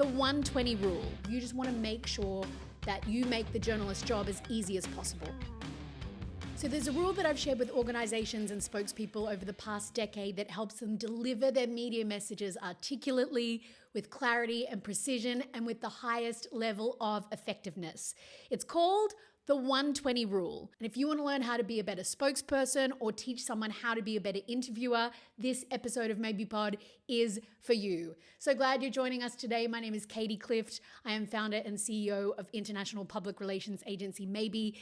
The 120 rule. You just want to make sure that you make the journalist's job as easy as possible. So there's a rule that I've shared with organizations and spokespeople over the past decade that helps them deliver their media messages articulately, with clarity and precision, and with the highest level of effectiveness. It's called the 120 rule. And if you want to learn how to be a better spokesperson or teach someone how to be a better interviewer, this episode of Maybe Pod is for you. So glad you're joining us today. My name is Clift. I am founder and CEO of international public relations agency Maybe,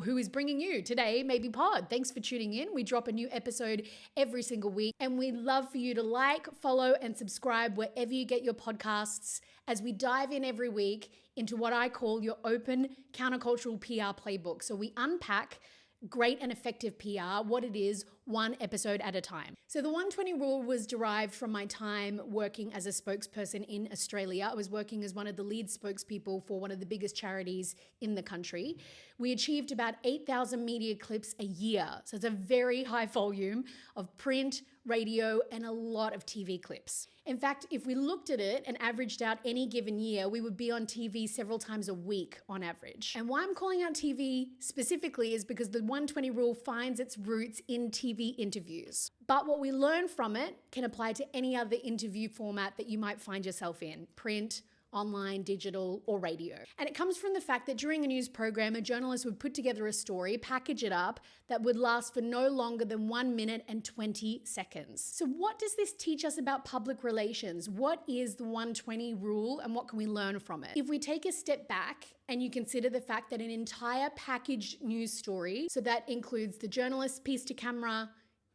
who is bringing you today Maybe Pod. Thanks for tuning in. We drop a new episode every single week, and we'd love for you to like, follow, and subscribe wherever you get your podcasts as we dive in every week into what I call your open countercultural PR playbook. So we unpack great and effective PR, what it is, one episode at a time. So the 120 rule was derived from my time working as a spokesperson in Australia. I was working as one of the lead spokespeople for one of the biggest charities in the country. We achieved about 8,000 media clips a year. So it's a very high volume of print, radio, and a lot of TV clips. In fact, if we looked at it and averaged out any given year, we would be on TV several times a week on average. And why I'm calling out TV specifically is because the 120 rule finds its roots in TV interviews. But what we learn from it can apply to any other interview format that you might find yourself in: print, online, digital, or radio. And it comes from the fact that during a news program, a journalist would put together a story, package it up, that would last for no longer than 1 minute and 20 seconds. So what does this teach us about public relations? What is the 120 rule and what can we learn from it? If we take a step back and you consider the fact that an entire packaged news story, so that includes the journalist's piece to camera,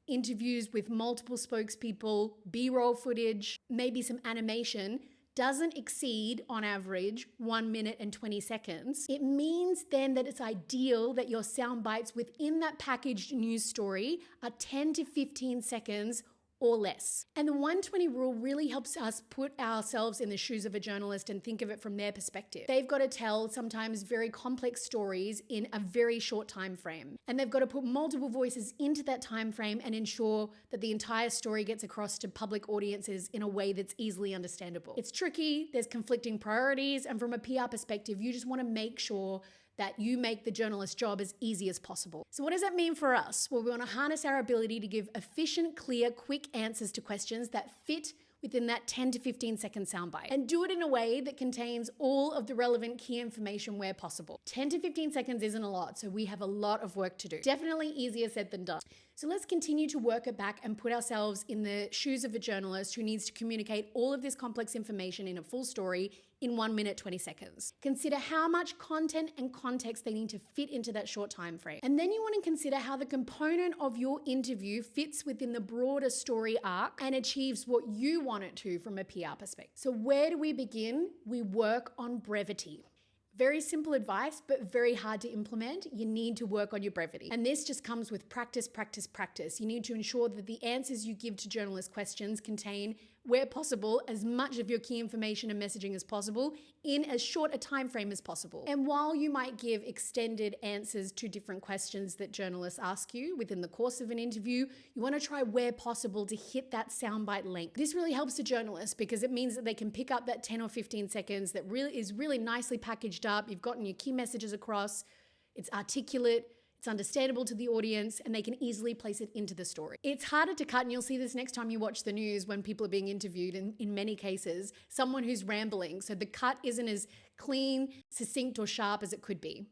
interviews with multiple spokespeople, B-roll footage, maybe some animation, doesn't exceed, on average, 1 minute and 20 seconds, it means then that it's ideal that your sound bites within that packaged news story are 10 to 15 seconds or less. And the 120 rule really helps us put ourselves in the shoes of a journalist and think of it from their perspective. They've got to tell sometimes very complex stories in a very short time frame. And they've got to put multiple voices into that time frame and ensure that the entire story gets across to public audiences in a way that's easily understandable. It's tricky, there's conflicting priorities, and from a PR perspective, you just want to make sure that you make the journalist's job as easy as possible. So what does that mean for us? Well, we want to harness our ability to give efficient, clear, quick answers to questions that fit within that 10 to 15 second soundbite, and do it in a way that contains all of the relevant key information where possible. 10 to 15 seconds isn't a lot, so we have a lot of work to do. Definitely easier said than done. So let's continue to work it back and put ourselves in the shoes of a journalist who needs to communicate all of this complex information in a full story in 1 minute, 20 seconds. Consider how much content and context they need to fit into that short time frame. And then you want to consider how the component of your interview fits within the broader story arc and achieves what you want it to from a PR perspective. So where do we begin? We work on brevity. Very simple advice, but very hard to implement. You need to work on your brevity. And this just comes with practice, practice, practice. You need to ensure that the answers you give to journalist questions contain, where possible, as much of your key information and messaging as possible in as short a time frame as possible. And while you might give extended answers to different questions that journalists ask you within the course of an interview, you want to try where possible to hit that soundbite length. This really helps a journalist because it means that they can pick up that 10 or 15 seconds that really is really nicely packaged up. You've gotten your key messages across. It's articulate. It's understandable to the audience, and they can easily place it into the story. It's harder to cut, and you'll see this next time you watch the news when people are being interviewed, in many cases, someone who's rambling. So the cut isn't as clean, succinct, or sharp as it could be.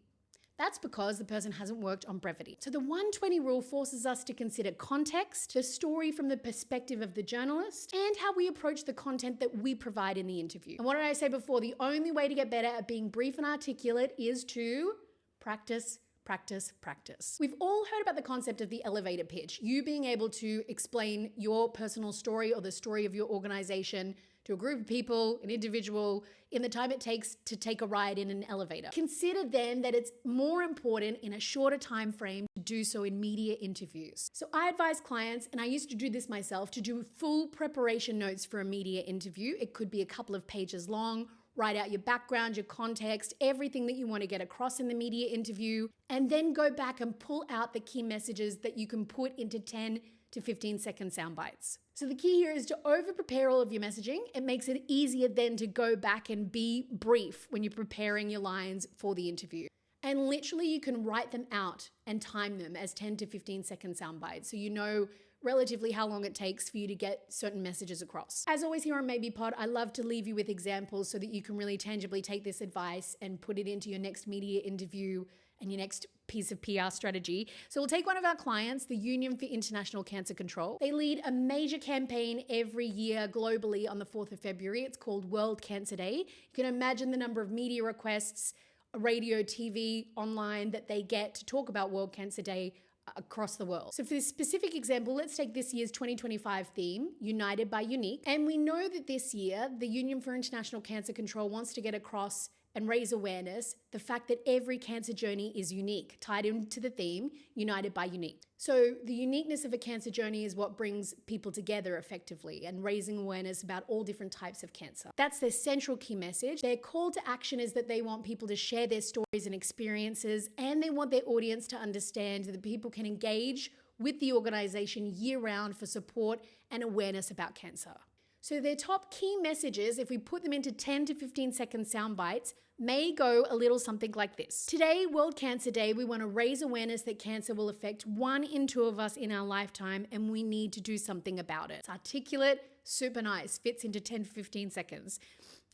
That's because the person hasn't worked on brevity. So the 120 rule forces us to consider context, the story from the perspective of the journalist, and how we approach the content that we provide in the interview. And what did I say before? The only way to get better at being brief and articulate is to practice, practice, practice. We've all heard about the concept of the elevator pitch, you being able to explain your personal story or the story of your organization to a group of people, an individual, in the time it takes to take a ride in an elevator. Consider then that it's more important in a shorter time frame to do so in media interviews. So I advise clients, and I used to do this myself, to do full preparation notes for a media interview. It could be a couple of pages long. Write out your background, your context, everything that you want to get across in the media interview, and then go back and pull out the key messages that you can put into 10 to 15 second sound bites. So the key here is to over-prepare all of your messaging. It makes it easier then to go back and be brief when you're preparing your lines for the interview. And literally you can write them out and time them as 10 to 15 second sound bites, so you know relatively how long it takes for you to get certain messages across. As always here on Maybe Pod, I love to leave you with examples so that you can really tangibly take this advice and put it into your next media interview and your next piece of PR strategy. So we'll take one of our clients, the Union for International Cancer Control. They lead a major campaign every year globally on the 4th of February. It's called World Cancer Day. You can imagine the number of media requests, radio, TV, online that they get to talk about World Cancer Day across the world. So for this specific example, let's take this year's 2025 theme, United by Unique. And we know that this year, the Union for International Cancer Control wants to get across and raise awareness, the fact that every cancer journey is unique, tied into the theme, United by Unique. So the uniqueness of a cancer journey is what brings people together effectively and raising awareness about all different types of cancer. That's their central key message. Their call to action is that they want people to share their stories and experiences, and they want their audience to understand that people can engage with the organization year-round for support and awareness about cancer. So their top key messages, if we put them into 10 to 15 second sound bites, may go a little something like this. Today, World Cancer Day, we want to raise awareness that cancer will affect 1 in 2 of us in our lifetime, and we need to do something about it. It's articulate, super nice, fits into 10 to 15 seconds.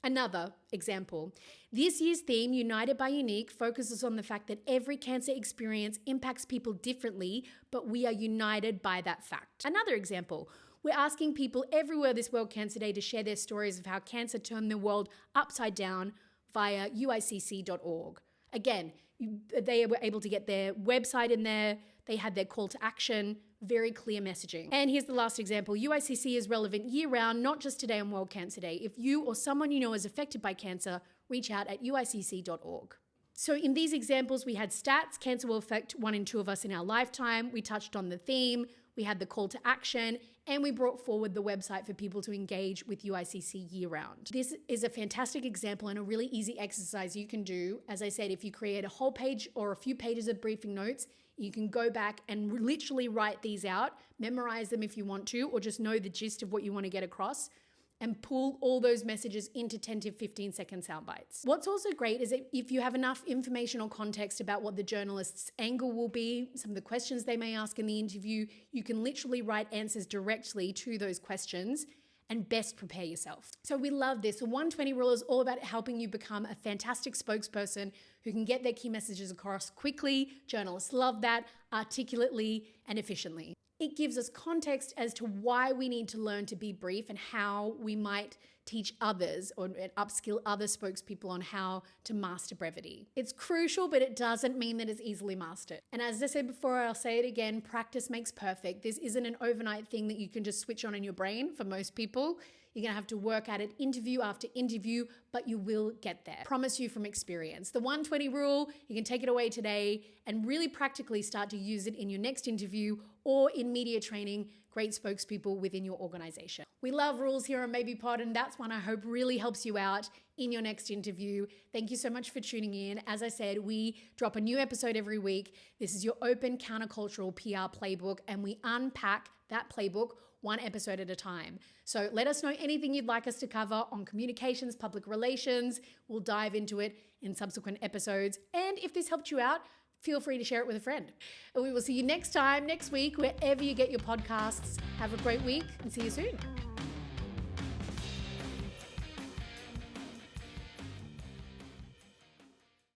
Another example, this year's theme, United by Unique, focuses on the fact that every cancer experience impacts people differently, but we are united by that fact. Another example, we're asking people everywhere this World Cancer Day to share their stories of how cancer turned the world upside down via uicc.org. Again, they were able to get their website in there. They had their call to action, very clear messaging. And here's the last example. UICC is relevant year-round, not just today on World Cancer Day. If you or someone you know is affected by cancer, reach out at uicc.org. So in these examples, we had stats, cancer will affect 1 in 2 of us in our lifetime. We touched on the theme, we had the call to action, and we brought forward the website for people to engage with UICC year-round. This is a fantastic example and a really easy exercise you can do. As I said, if you create a whole page or a few pages of briefing notes, you can go back and literally write these out, memorize them if you want to, or just know the gist of what you want to get across, and pull all those messages into 10 to 15 second sound bites. What's also great is that if you have enough information or context about what the journalist's angle will be, some of the questions they may ask in the interview, you can literally write answers directly to those questions and best prepare yourself. So we love this. The 120 rule is all about helping you become a fantastic spokesperson who can get their key messages across quickly. Journalists love that, articulately and efficiently. It gives us context as to why we need to learn to be brief and how we might teach others or upskill other spokespeople on how to master brevity. It's crucial, but it doesn't mean that it's easily mastered. And as I said before, I'll say it again, practice makes perfect. This isn't an overnight thing that you can just switch on in your brain for most people. You're gonna have to work at it interview after interview, but you will get there. Promise you from experience. The 120 rule, you can take it away today and really practically start to use it in your next interview or in media training, great spokespeople within your organization. We love rules here on Maybe Pod, and that's one I hope really helps you out in your next interview. Thank you so much for tuning in. As I said, we drop a new episode every week. This is your open countercultural PR playbook, and we unpack that playbook 1 episode at a time. So let us know anything you'd like us to cover on communications, public relations. We'll dive into it in subsequent episodes. And if this helped you out, feel free to share it with a friend. And we will see you next time, next week, wherever you get your podcasts. Have a great week and see you soon.